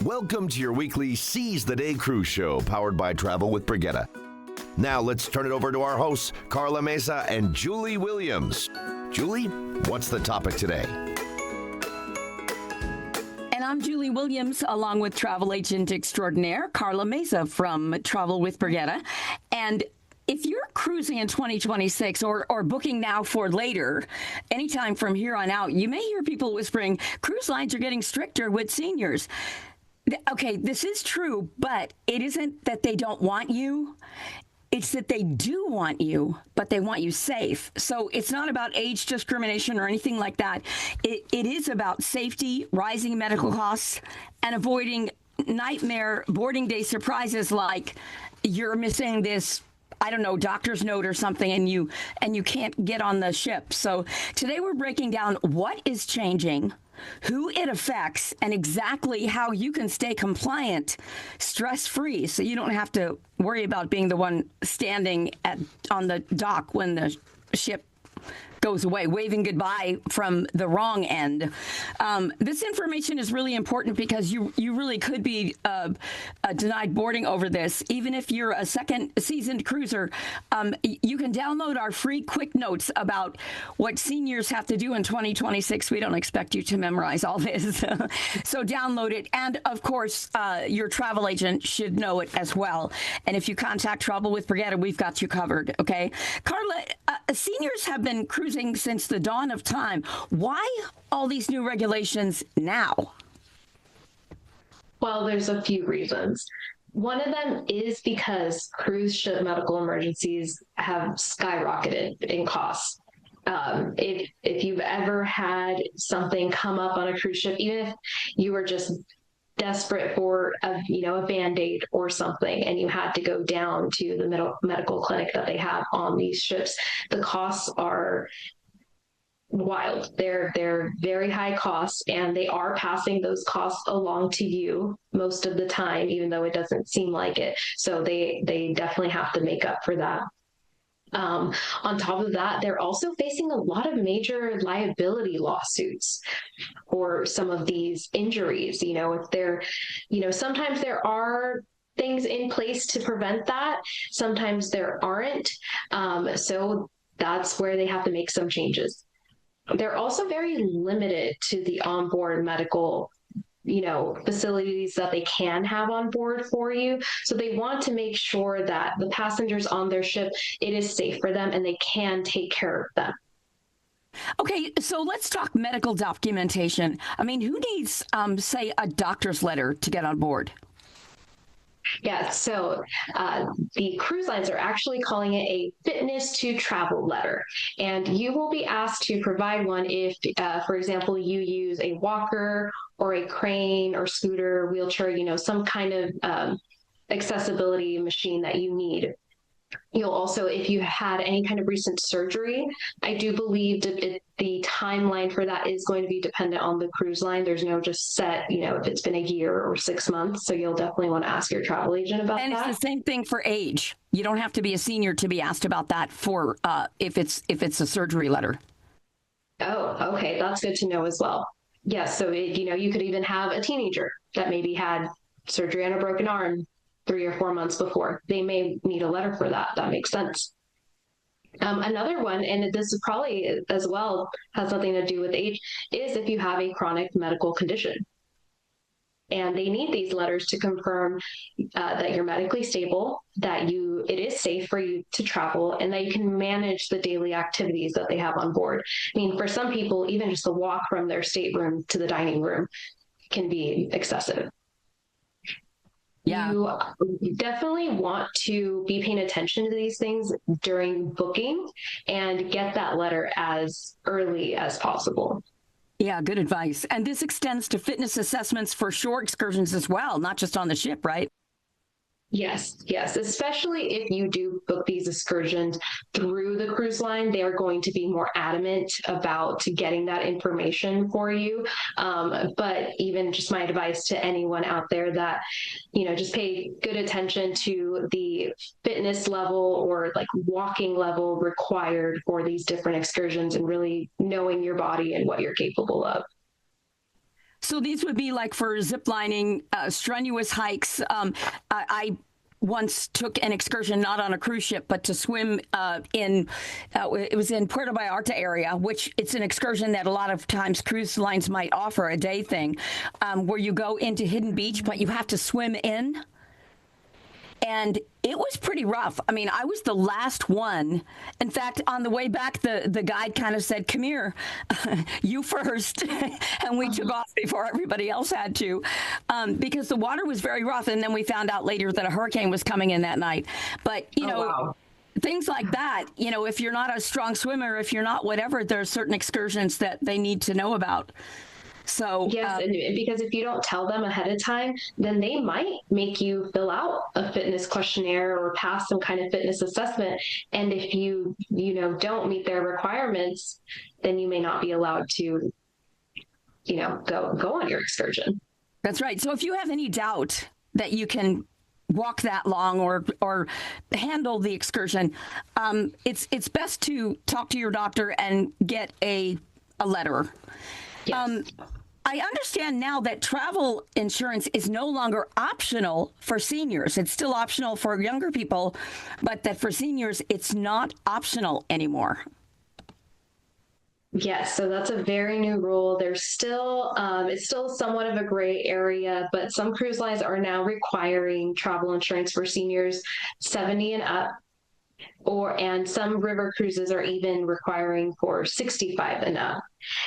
Welcome to your weekly Seize the Day cruise show powered by Travel with Brigitte. Now let's turn it over to our hosts, Karla Mesa and Julie Williams. Julie, what's the topic today? And I'm Julie Williams, along with travel agent extraordinaire Karla Mesa from Travel with Brigitte. And if you're cruising in 2026 or booking now for later, anytime from here on out, you may hear people whispering, cruise lines are getting stricter with seniors. Okay, this is true, but it isn't that they don't want you. It's that they do want you, but they want you safe. So it's not about age discrimination or anything like that. It is about safety, rising medical costs, and avoiding nightmare boarding day surprises like you're missing this, I don't know, doctor's note or something, and you can't get on the ship. So today we're breaking down what is changing, who it affects, and exactly how you can stay compliant, stress-free, so you don't have to worry about being the one standing on the dock when the ship goes away, waving goodbye from the wrong end. This information is really important because you really could be denied boarding over this. Even if you're a second seasoned cruiser, you can download our free quick notes about what seniors have to do in 2026. We don't expect you to memorize all this. So download it. And of course, your travel agent should know it as well. And if you contact Travel with Brigitte, we've got you covered. Okay. Karla, seniors have been cruising since the dawn of time. Why all these new regulations now? Well, there's a few reasons. One of them is because cruise ship medical emergencies have skyrocketed in cost. If you've ever had something come up on a cruise ship, even if you were just desperate for a Band-Aid or something, and you had to go down to the medical clinic that they have on these ships, the costs are wild. They're very high costs, and they are passing those costs along to you most of the time, even though it doesn't seem like it. So they definitely have to make up for that. On top of that, they're also facing a lot of major liability lawsuits for some of these injuries. If they're, sometimes there are things in place to prevent that. Sometimes there aren't. So that's where they have to make some changes. They're also very limited to the onboard medical facilities that they can have on board for you. So they want to make sure that the passengers on their ship, it is safe for them and they can take care of them. Okay, so let's talk medical documentation. I mean, who needs, say, a doctor's letter to get on board? Yeah, so the cruise lines are actually calling it a fitness to travel letter. And you will be asked to provide one if, for example, you use a walker or a crane or scooter, wheelchair, some kind of accessibility machine that you need. You'll also, if you had any kind of recent surgery, I do believe that the timeline for that is going to be dependent on the cruise line. There's no just set, if it's been a year or 6 months. So you'll definitely want to ask your travel agent about that. And it's the same thing for age. You don't have to be a senior to be asked about that for if it's a surgery letter. Oh, okay. That's good to know as well. Yes. So, you could even have a teenager that maybe had surgery on a broken arm 3 or 4 months before. They may need a letter for that. That makes sense. Another one, and this is probably as well has something to do with age, is if you have a chronic medical condition. And they need these letters to confirm that you're medically stable, that it is safe for you to travel, and that you can manage the daily activities that they have on board. I mean, for some people, even just the walk from their stateroom to the dining room can be excessive. Yeah. You definitely want to be paying attention to these things during booking and get that letter as early as possible. Yeah, good advice. And this extends to fitness assessments for shore excursions as well, not just on the ship, right? Yes, especially if you do book these excursions through the cruise line, they are going to be more adamant about getting that information for you. But even just my advice to anyone out there that, just pay good attention to the fitness level or like walking level required for these different excursions and really knowing your body and what you're capable of. So these would be like for zip lining, strenuous hikes. I once took an excursion, not on a cruise ship, but to swim it was in Puerto Vallarta area, which it's an excursion that a lot of times cruise lines might offer, a day thing, where you go into Hidden Beach, but you have to swim in. And it was pretty rough. I mean, I was the last one. In fact, on the way back, the guide kind of said, "Come here, you first." And we took off before everybody else had to, because the water was very rough. And then we found out later that a hurricane was coming in that night. But, wow. Things like that, if you're not a strong swimmer, if you're not whatever, there are certain excursions that they need to know about. So yes, and because if you don't tell them ahead of time, then they might make you fill out a fitness questionnaire or pass some kind of fitness assessment. And if you don't meet their requirements, then you may not be allowed to, go on your excursion. That's right. So if you have any doubt that you can walk that long or handle the excursion, it's best to talk to your doctor and get a letter. Yes. I understand now that travel insurance is no longer optional for seniors. It's still optional for younger people, but that for seniors, it's not optional anymore. Yes, so that's a very new rule. There's still, it's still somewhat of a gray area, but some cruise lines are now requiring travel insurance for seniors 70 and up. And some river cruises are even requiring for 65 and up.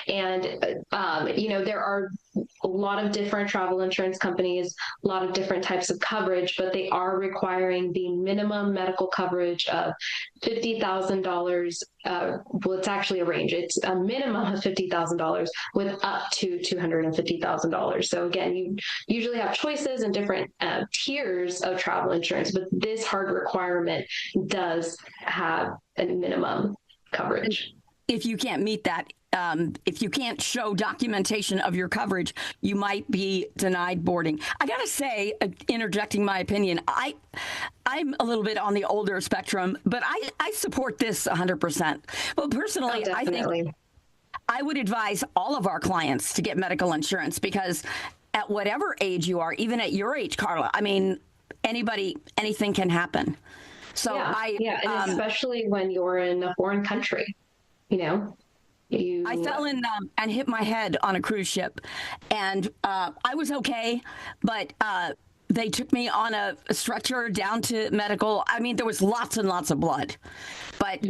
And, there are a lot of different travel insurance companies, a lot of different types of coverage, but they are requiring the minimum medical coverage of $50,000. Well, it's actually a range. It's a minimum of $50,000 with up to $250,000. So again, you usually have choices and different tiers of travel insurance, but this hard requirement does have a minimum coverage. If you can't meet that, if you can't show documentation of your coverage, you might be denied boarding. I got to say, interjecting my opinion, I'm a little bit on the older spectrum, but I support this 100%. Well, personally, I think I would advise all of our clients to get medical insurance because at whatever age you are, even at your age, Karla, I mean, anything can happen. So and especially when you're in a foreign country, I fell in and hit my head on a cruise ship, and I was okay, but they took me on a stretcher down to medical. I mean, there was lots and lots of blood, but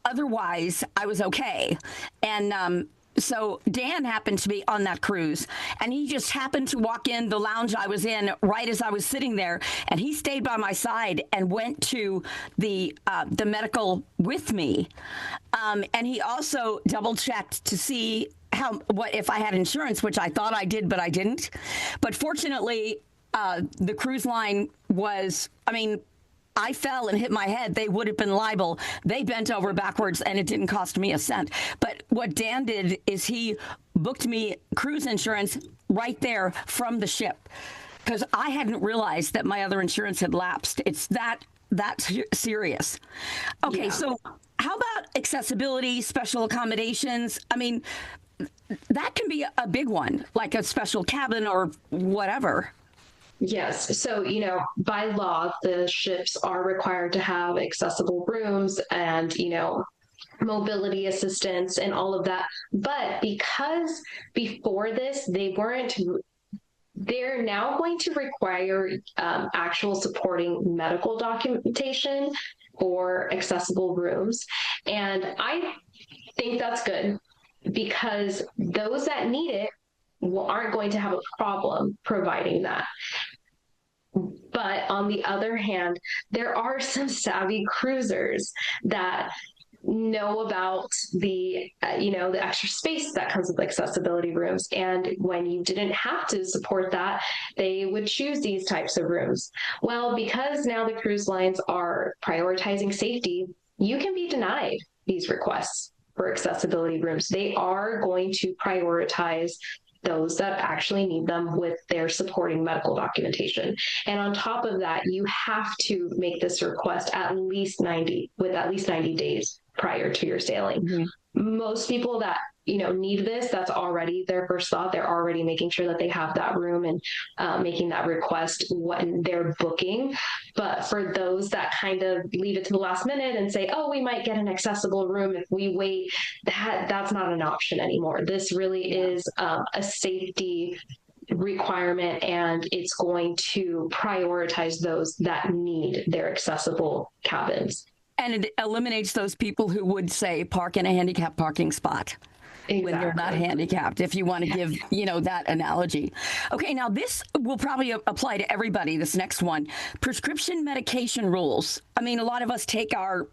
otherwise I was okay. And so Dan happened to be on that cruise, and he just happened to walk in the lounge I was in right as I was sitting there, and he stayed by my side and went to the medical with me, and he also double checked to see what if I had insurance, which I thought I did, but I didn't. But fortunately, the cruise line was, I fell and hit my head, they would have been liable. They bent over backwards and it didn't cost me a cent. But what Dan did is he booked me cruise insurance right there from the ship because I hadn't realized that my other insurance had lapsed. It's that serious. Okay, so how about accessibility, special accommodations? I mean, that can be a big one, like a special cabin or whatever. Yes. So, by law, the ships are required to have accessible rooms and, mobility assistance and all of that. But because before this, they're now going to require actual supporting medical documentation for accessible rooms. And I think that's good because those that need it aren't going to have a problem providing that. But on the other hand, there are some savvy cruisers that know about the extra space that comes with accessibility rooms. And when you didn't have to support that, they would choose these types of rooms. Well, because now the cruise lines are prioritizing safety, you can be denied these requests for accessibility rooms. They are going to prioritize those that actually need them with their supporting medical documentation. And on top of that, you have to make this request with at least 90 days prior to your sailing. Mm-hmm. Most people that need this, that's already their first thought. They're already making sure that they have that room and making that request when they're booking. But for those that kind of leave it to the last minute and say, oh, we might get an accessible room if we wait, that's not an option anymore. This really is a safety requirement, and it's going to prioritize those that need their accessible cabins. And it eliminates those people who would say park in a handicapped parking spot. Exactly. When they're not handicapped, if you want to give, that analogy. Okay, now this will probably apply to everybody, this next one. Prescription medication rules. I mean, a lot of us take our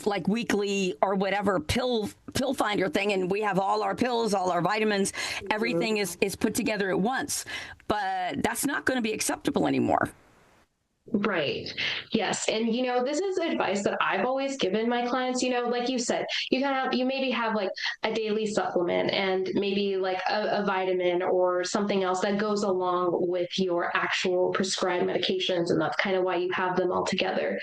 like weekly or whatever pill finder thing, and we have all our pills, all our vitamins, everything is put together at once. But that's not going to be acceptable anymore. Right. Yes. And, this is advice that I've always given my clients. Like you said, you maybe have like a daily supplement and maybe like a vitamin or something else that goes along with your actual prescribed medications. And that's kind of why you have them all together.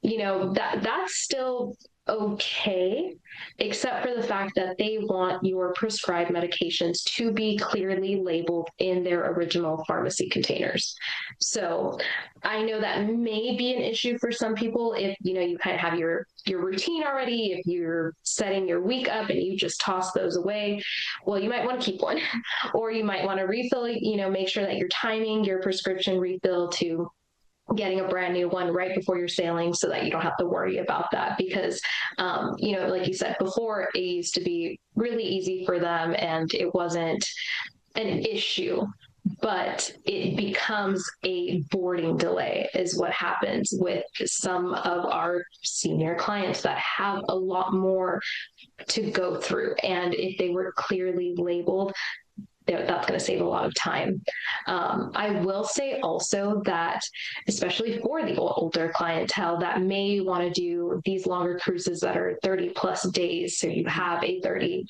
That's still okay, except for the fact that they want your prescribed medications to be clearly labeled in their original pharmacy containers. So I know that may be an issue for some people if, you kind of have your routine already, if you're setting your week up and you just toss those away, well, you might want to keep one, or you might want to refill, make sure that you're timing your prescription refill to getting a brand new one right before you're sailing so that you don't have to worry about that. Because, like you said before, it used to be really easy for them and it wasn't an issue, but it becomes a boarding delay is what happens with some of our senior clients that have a lot more to go through. And if they were clearly labeled, that's going to save a lot of time. I will say also that, especially for the older clientele that may want to do these longer cruises that are 30 plus days, so you have a 30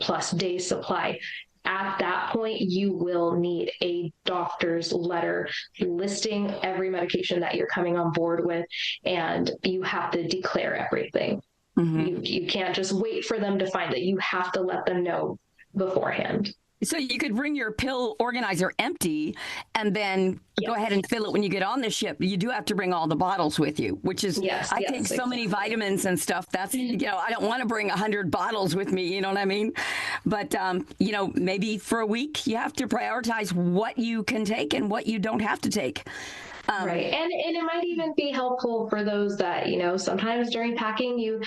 plus day supply, at that point, you will need a doctor's letter listing every medication that you're coming on board with, and you have to declare everything. Mm-hmm. You can't just wait for them to find it. You have to let them know beforehand. So you could bring your pill organizer empty and then go ahead and fill it when you get on the ship. You do have to bring all the bottles with you, which is, I take so many vitamins and stuff. That's, I don't want to bring 100 bottles with me. You know what I mean? But, maybe for a week, you have to prioritize what you can take and what you don't have to take. Right. And it might even be helpful for those that, sometimes during packing, you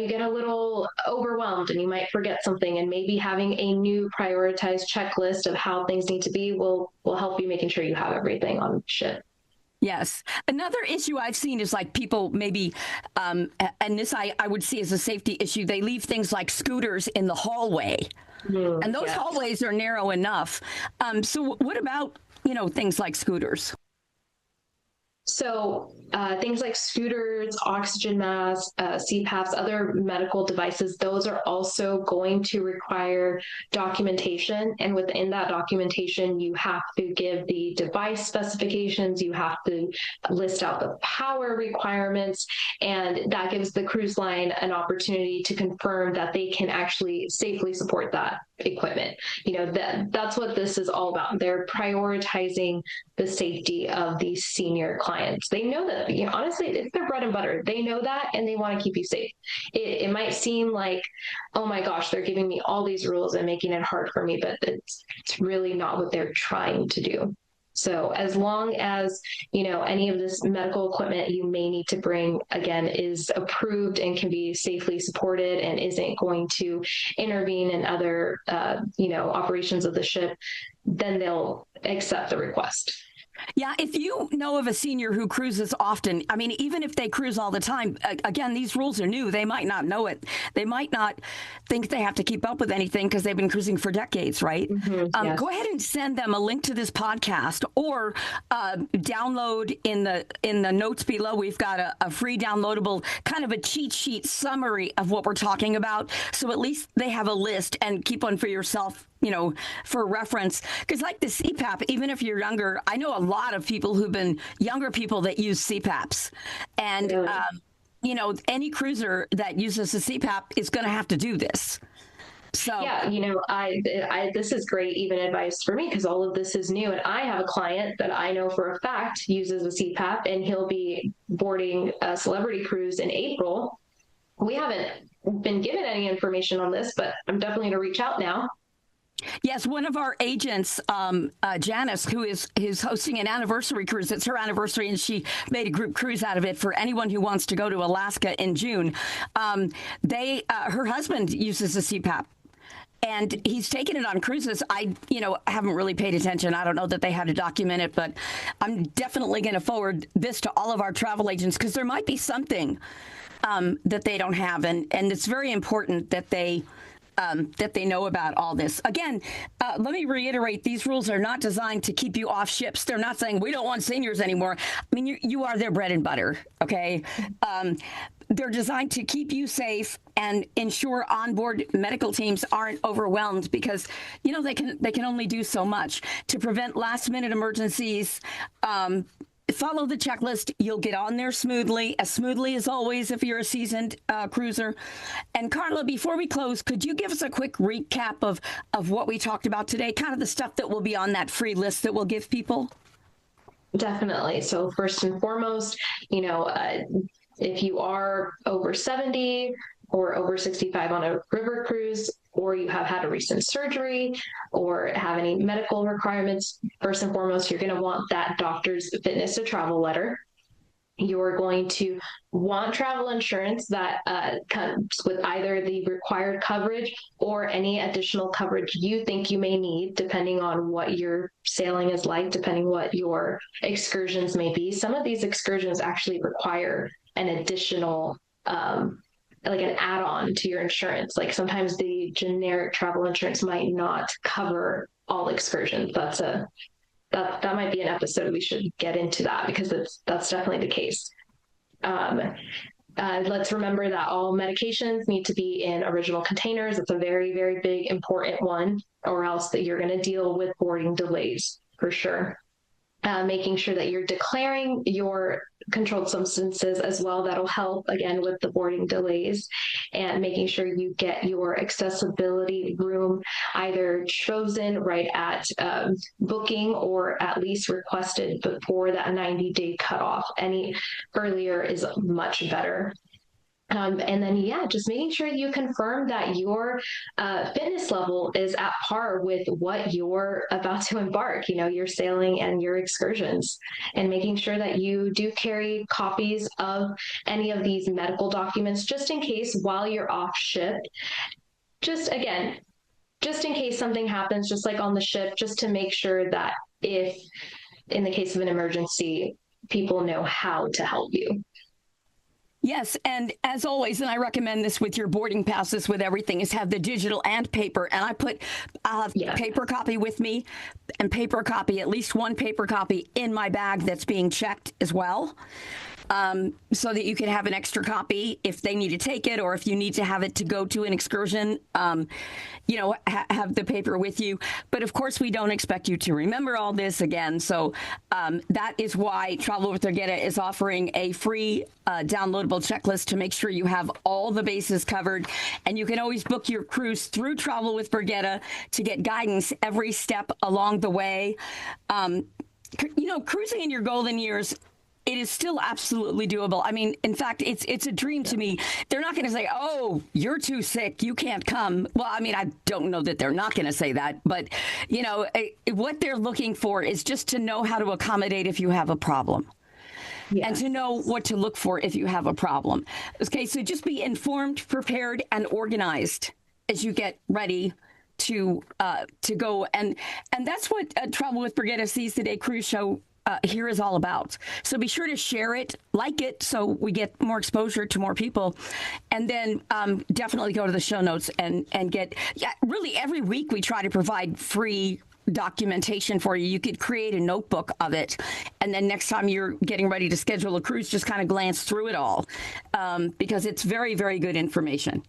get a little overwhelmed and you might forget something, and maybe having a new prioritized checklist of how things need to be will help you making sure you have everything on ship. Yes. Another issue I've seen is like people maybe, and this I would see as a safety issue, they leave things like scooters in the hallway. And those hallways are narrow enough. So what about, things like scooters? So things like scooters, oxygen masks, CPAPs, other medical devices, those are also going to require documentation. And within that documentation, you have to give the device specifications, you have to list out the power requirements, and that gives the cruise line an opportunity to confirm that they can actually safely support that equipment. That's what this is all about. They're prioritizing the safety of these senior clients. They know that, honestly, it's their bread and butter. They know that, and they want to keep you safe. It might seem like, oh my gosh, they're giving me all these rules and making it hard for me, but it's really not what they're trying to do. So as long as, any of this medical equipment you may need to bring, again, is approved and can be safely supported and isn't going to intervene in other, operations of the ship, then they'll accept the request. Yeah, if you know of a senior who cruises often, I mean, even if they cruise all the time, again, these rules are new. They might not know it. They might not think they have to keep up with anything because they've been cruising for decades, right? Mm-hmm, yes. Go ahead and send them a link to this podcast, or download in the notes below. We've got a free downloadable kind of a cheat sheet summary of what we're talking about. So at least they have a list, and keep one for yourself, for reference. Because like the CPAP, even if you're younger, I know a lot of people younger people that use CPAPs. And any cruiser that uses a CPAP is going to have to do this. So yeah, I this is great even advice for me because all of this is new, and I have a client that I know for a fact uses a CPAP, and he'll be boarding a celebrity cruise in April. We haven't been given any information on this, but I'm definitely going to reach out now. Yes, one of our agents, Janice, who is hosting an anniversary cruise. It's her anniversary, and she made a group cruise out of it for anyone who wants to go to Alaska in June. Her husband uses a CPAP. And he's taken it on cruises. I haven't really paid attention. I don't know that they had to document it, but I'm definitely going to forward this to all of our travel agents because there might be something that they don't have, and it's very important that they know about all this. Again, let me reiterate, these rules are not designed to keep you off ships. They're not saying we don't want seniors anymore. I mean, you are their bread and butter, okay? They're designed to keep you safe and ensure onboard medical teams aren't overwhelmed because, they can only do so much to prevent last-minute emergencies. Follow the checklist. You'll get on there smoothly as always if you're a seasoned cruiser. And Karla, before we close, could you give us a quick recap of what we talked about today, kind of the stuff that will be on that free list that we'll give people? Definitely. So first and foremost, if you are over 70 or over 65 on a river cruise, or you have had a recent surgery or have any medical requirements, first and foremost, you're going to want that doctor's fitness to travel letter. You're going to want travel insurance that comes with either the required coverage or any additional coverage you think you may need, depending on what your sailing is like, depending what your excursions may be. Some of these excursions actually require an additional like an add-on to your insurance. Like sometimes the generic travel insurance might not cover all excursions. That might be an episode we should get into that because that's definitely the case. Let's remember that all medications need to be in original containers. It's a very, very big, important one, or else that you're going to deal with boarding delays for sure. Making sure that you're declaring your controlled substances as well. That'll help, again, with the boarding delays, and making sure you get your accessibility room either chosen right at booking or at least requested before that 90-day cutoff. Any earlier is much better. And then, just making sure you confirm that your fitness level is at par with what you're about to embark, your sailing and your excursions, and making sure that you do carry copies of any of these medical documents just in case while you're off ship. Just in case something happens, just like on the ship, just to make sure that if in the case of an emergency, people know how to help you. Yes, and as always, and I recommend this with your boarding passes, with everything, is have the digital and paper. And I'll have paper copy with me, and at least one paper copy in my bag that's being checked as well. So that you can have an extra copy if they need to take it, or if you need to have it to go to an excursion, have the paper with you. But of course, we don't expect you to remember all this again. So that is why Travel with Brigitte is offering a free downloadable checklist to make sure you have all the bases covered. And you can always book your cruise through Travel with Brigitte to get guidance every step along the way. Cruising in your golden years, it is still absolutely doable. I mean, in fact, it's a dream to me. They're not going to say, "Oh, you're too sick, you can't come." Well, I mean, I don't know that they're not going to say that, but what they're looking for is just to know how to accommodate if you have a problem. Yes. And to know what to look for if you have a problem. Okay, so just be informed, prepared, and organized as you get ready to go. And that's what Travel with Brigitte Seas the Day cruise show here is all about. So be sure to share it, like it, so we get more exposure to more people. And then definitely go to the show notes and get, really every week we try to provide free documentation for you. You could create a notebook of it. And then next time you're getting ready to schedule a cruise, just kind of glance through it all because it's very, very good information.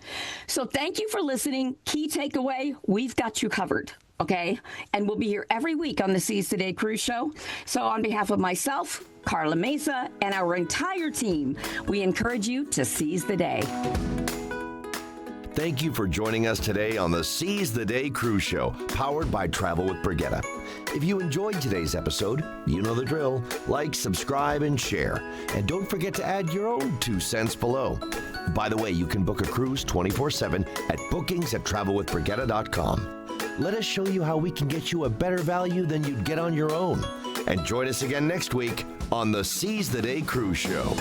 So thank you for listening. Key takeaway, we've got you covered. Okay. And we'll be here every week on the Seas Today Cruise Show. So on behalf of myself, Karla Mesa, and our entire team, we encourage you to seize the day. Thank you for joining us today on the Seize the Day Cruise Show, powered by Travel with Brigitte. If you enjoyed today's episode, you know the drill. Like, subscribe, and share. And don't forget to add your own 2 cents below. By the way, you can book a cruise 24/7 at bookings@travelwithbrigitte.com. Let us show you how we can get you a better value than you'd get on your own. And join us again next week on the Seize the Day Cruise Show.